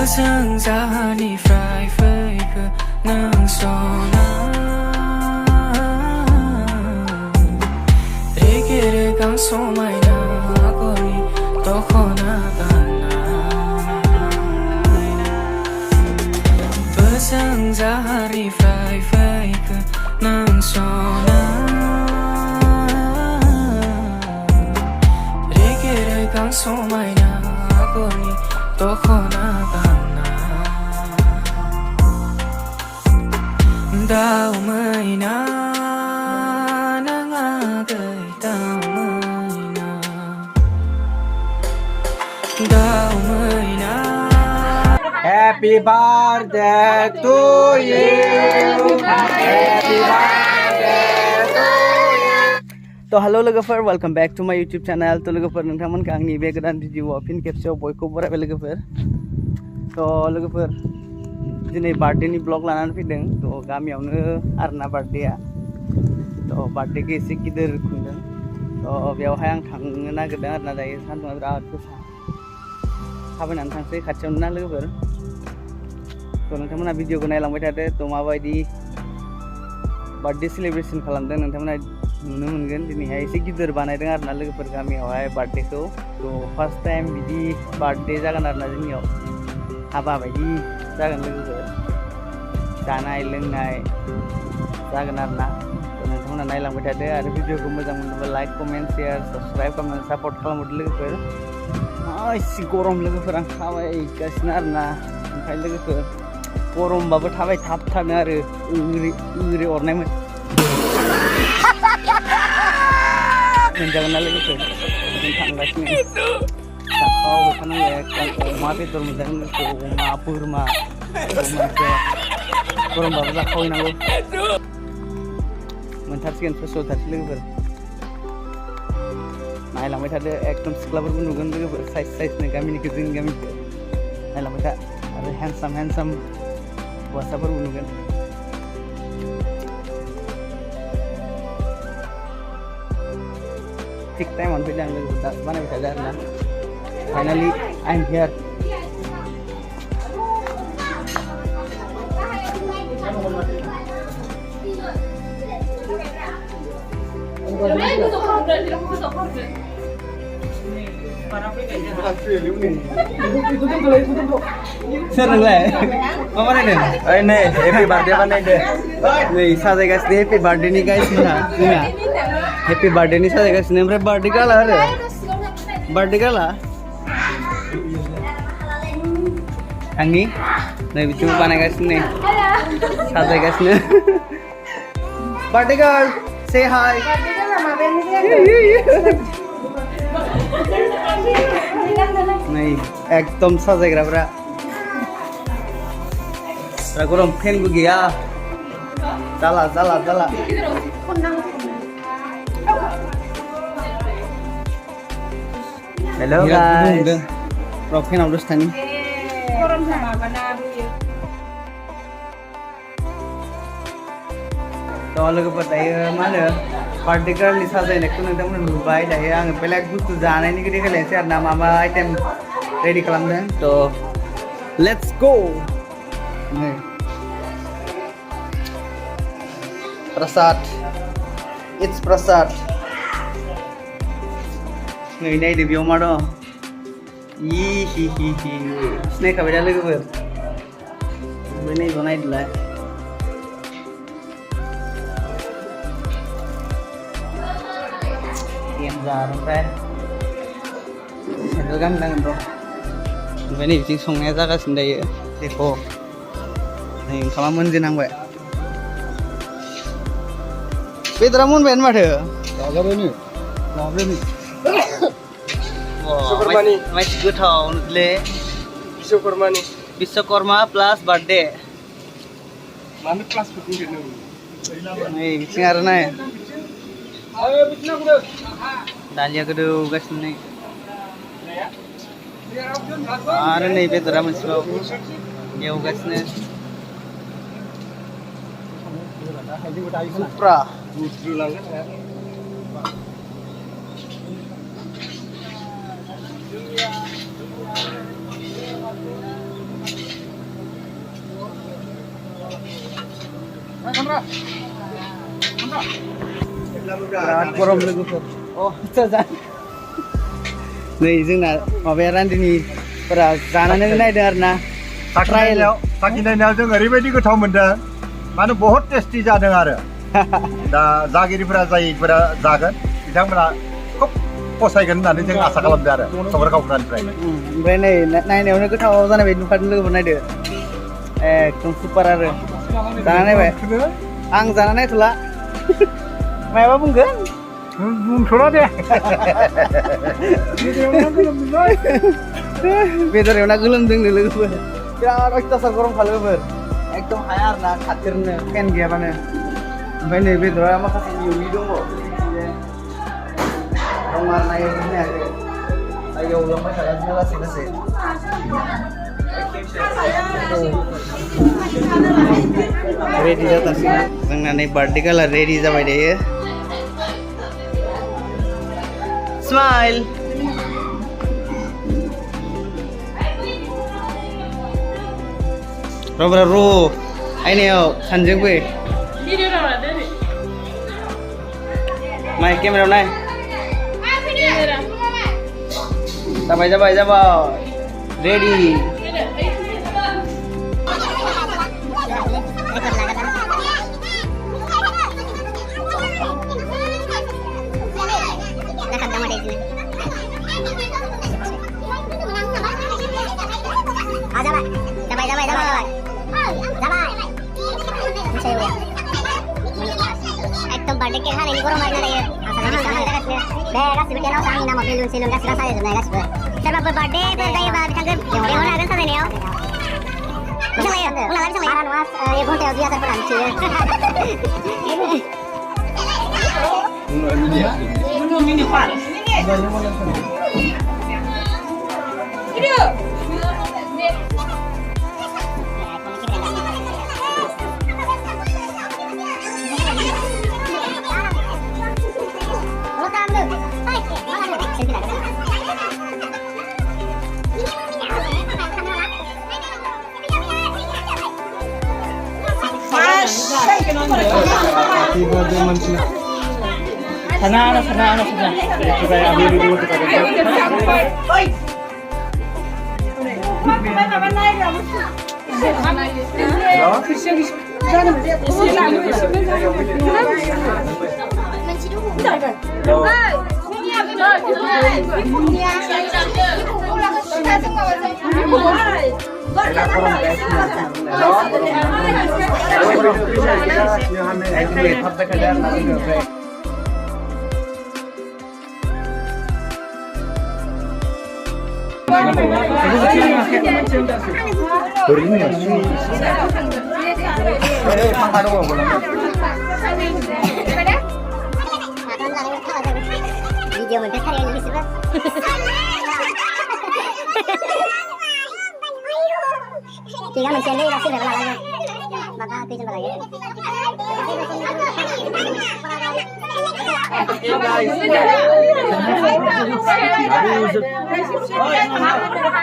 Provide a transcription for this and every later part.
Bosan zahani fry fake nang sona Rekere kang somai na kori tokhona kana Bosan zahani fry fake nang sona Rekere kang somai na kori tokhona kana Dao mai na nangagai dao mai na Dao mai na Happy birthday to you. Happy birthday to you. तो hello लोगोफोर welcome back to माय YouTube channel तो लोगोफोर नोंथांमोनखौ आंनि बे गोदान भिडिअआव फिन खेबसेयाव बयखौबो बरायबाय लोगोफोर तो लोगोफोर दिनै बार्थडेनि ब्लग लानानै फैदों तो गामियावनो आरोना बार्थडेया तो बार्थडेखौ एसे गिदिर खुंदों तो बेयावहाय आं थांनो नागिरदों आरोना दायो सान्दुंआ बिराद गोसा थाबायनानै थांसै खाथियावनो ना लोगोफोर तो नोंथांमोना भिडिअखौ नायलांबाय थादो तो माबायदि बार्थडे सेलिब्रेसन खालामदों नोंथांमोना नुनो मोनगोन दिनैहाय एसे गिदिर बानायदों आरोना लोगोफोर गामियावहाय बार्थडेखौ तो फार्स्ट टाइम बिदि बार्थडे जागोन आरोना जोंनियाव हाबा बायदि जागोन लोगोफोर जानाय लोंनाय जागोन आरोना तो नोंथांमोना नायलांबाय थादो आरो भिडिअखौ मोजां मोनोबा लाइक कमेन्ट शेयार साबस्क्राइब खालामनानै सापर्ट खालामहरदो लोगोफोर एसे गरम लोगोफोर आं थाबायगासिनो आरोना ओमफ्राय लोगोफोर गरमबाबो थाबायथाबथानो आरो ओरै अरनाय मोनजागोन ना लोगोफोर जों थांगासिनो जाखाव होखानांगौ एकदम अमा बेदर मोनजागोन लोगोफोर अमा बोरमा गरमबाबो जाखावहैनांगौ मोनथारसिगोन फोसावथारसै लोगोफोर नायलांबाय थादो एकदम सिख्लाफोरबो नुगोन लोगोफोर साइजनो गामिनिखौ जोंनि गामिखौ नायलांबाय था आरो हेन्डसाम हौवासाफोरबो नुगोन थिग टाइमावनो फैदों आं लोगोफोर दा बानायबाय थादो आरोना फाइनालि आइ एम हियार सोर नोंलाय मा बानायदों ओइ नै हेपि बार्थडे बानायदो नै साजायगासिनो हेपि बार्थडेनि गाइस मोनहा जोंहा हेपि बार्थडेनि साजायगासिनो ओमफ्राय बार्थडे गाला आरो बार्थडे गाला आंनि नै बिथिंबो बानायगासिनो नै साजायगासिनो बार्थडे गार्ल से हाय नै एकदम साजायग्राफ्रा गरम फेनबो गैया जाला हेलो गाइस र फेनाव दसे थानि गरम माबाना होयो तो लोगोफोर दायो मा होनो बार्थडे गार्लनि साजायनायखौ नोंथांमोना नुबाय दायो आङो बेलेग बुस्थु जानायनि देखायलायनोसै आरो ना मा आइटेम रेडि खालामदों तो लेट्स गो प्रसाद इट्स प्रसाद नै नायदो बेयाव मा दं सिनायखाबाय दा लोगोफोर ओमफ्राय नैबेयाव नायदोलाय ओमफ्राय सेन्देल गाननांगोन र' ओमफ्राय नै बिथिं संनाया जागासिनो दायो देखो नै ओंखामा मोनजेनांबाय बेदरा मोनबायानो माथो जाजाबायनो मानसि गोथाव नुदोंलै बिश्वकर्मा प्लास बार्थडे मानो प्लास नै बिथिं आरो नाय दालिया गोदौगासिनो नै आरो नै बेदरा मोनसेबाव एवगासिनो सुप्रा Biराद गरम लोगोफोर नै जोंना माबाया रान्दिनिफोरा जानानै नायदों आरो ना साखिनायनायाव जों ओरैबायदि गोथाव मोनदों माने बहुत टेस्टि जादों आरो दा जागिरिफोरा जायफोरा जागोन बिथांमोना खुब फसायगोन होननानै जों आसा खालामदों आरो संग्रा खावग्रानिफ्राय ओमफ्राय नै नायनायावनो गोथाव जानाय बायदि नुखादों लोगोफोर नायदो एकदम सुपार आरो जाना नायबाय आं जाना नायथ'ला मायाबा बुंगोन बुंथ'ला दे बेदर एवना गोलोमदोंनो लोगोफोर बिराद अयथासार गरमखा लोगोफोर एकदम हाया आरो ना खाथिरनो फेन गैयाबानो ओमफ्राय नै बेदरा माखासे इउनि दङ दं आरो ना एवनो हायाखै एवलांबाय थागासिनो लासै लासै रेडि जाथारसिगोन जोंना नै बार्थडे गाला रेडि जाबाय दायो स्माइल Robra ro आइनायाव सानजों फै माइ केमेरायाव नाय जाबाय जाबाय जाबाय रेडि एकदम बर्थडे केक हानायनि गरम आरोना दायो आसामनि बिसिबां जागासिनो बे गासिबो टेनाव आंनि नामाव बेलुन सेलुन गासिबो साजायजोबनाय गासिबो सोरबाफोर बर्थडेफोर जायोबा बिथांखौ लेंहरनो हागोन साजायनायाव बेसेबां लायो उनावलाय बेसेबां लायो नङा 1 घन्टायाव 2000 फोर Video mình phải thay đổi những cái chị mình xem đi là xin phải làm gì mà ta tin cho bà ấy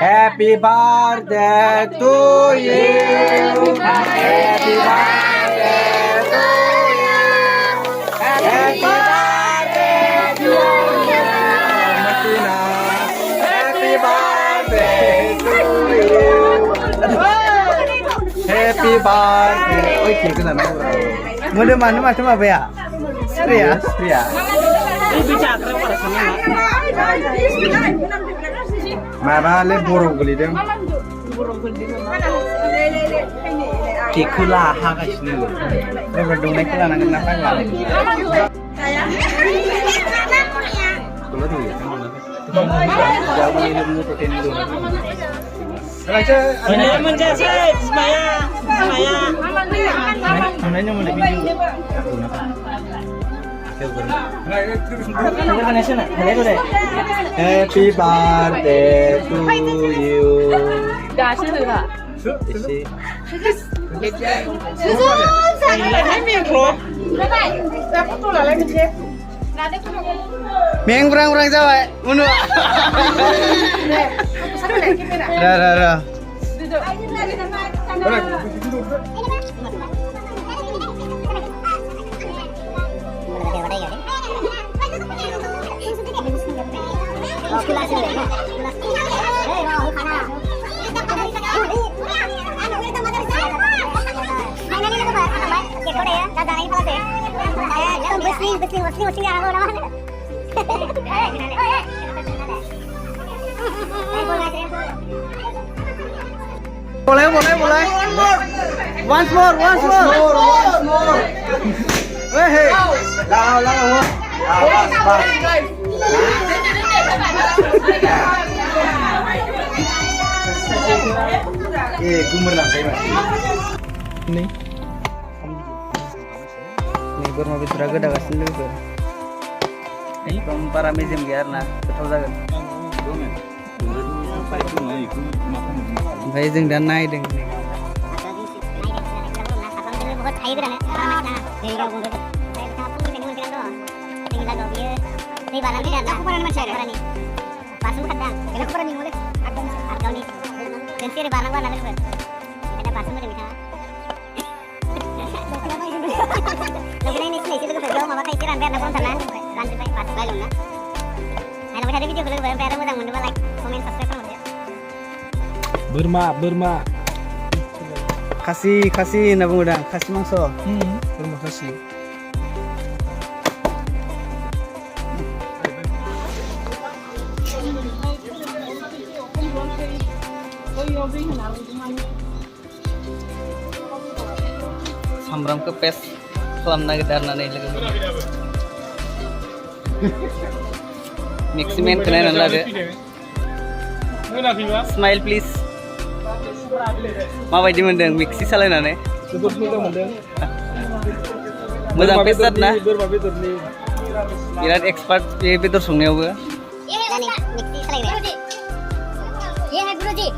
Happy birthday to you. Happy birthday to you. Happy birthday to you. Martina. Happy birthday to you. Happy birthday. Ôi kìa cái này nó mau dia mana macam apa ya? Pria. Mana le borong gelidem. Kikula hagasni. Le berdung naik kula nang nang nang. Kula tu ya. Jauh ni mu protein dulu. Ini menjadi semaya. Sebenarnya mau lebih dulu. Happy birthday to you. Dah sudah lah. Meng kurang Jawa. Munu. Dah. Boleh. Once more. Hey. Lao. Gumerlang kayak mas. Ini boरमा बेदरा गोदागासिनो लोगोफोर. एकदम बारा मेजेम गैया आरोना गोथाव जागोन. ओमफ्राय जों दा नायदों. Berma. Kasih na bang kasih mangso. Berma kasih. Sambram kepes खालामनो नागिरनानै लोगोफोर मेक्सिमेनखौ नायनानै लादो स्माइल प्लिज माबायदि मोनदों मिक्सि सालायनानै जोबोद मोजां मोनदों मोजां बेसाद ना बोरमा बेदरनि बिराद एक्सपार्ट बे बेदर संनायावबो मिक्सि सालायनाय ये है गुरुजी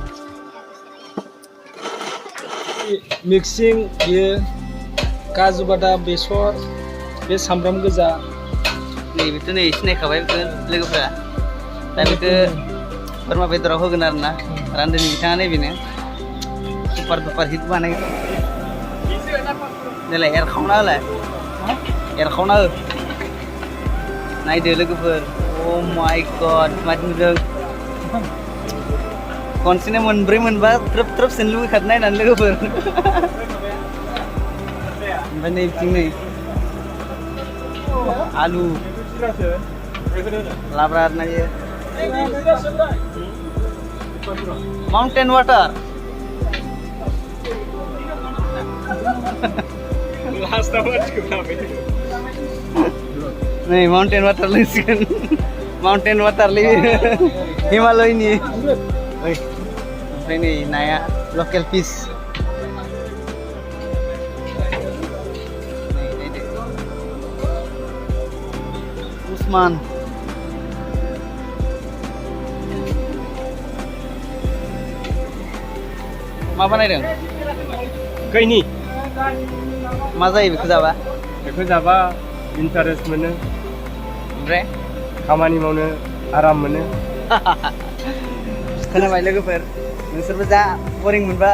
मिक्सिं बियो काजु बादाम बेसर बे सामब्राम गोजा नैबेथ' नै सिनायखाबाय लोगोफ्रा दा बेखौ बोरमा बेदराव होगोन आरोना रानदोनि बिथाङा नैबेनो सुपार दुपार हिट बानायगोन देलाय एरखावना हो नायदो लोगोफोर अ माय गड मादि नुदों खनसेनो मोनब्रै मोनबा थ्रोब सोनो लुबैखादों नायनानै लोगोफोर ओमफ्राय नै बिथिं नै आलु लाब्रा नायो माउन्टेन वाटार नै माउन्टेन वाटार लोंसिगोन माउन्टेन वाटार हिमालयनि ओमफ्राय नै नाया लकेल फिस Usman मा बानायदों खैनि मा जायो बेखौ जाबा इन्टारेस्ट मोनो ओमफ्राय खामानि मावनो आराम मोनो खोनाबाय लोगोफोर नोंसोरबो जा बरिं मोनबा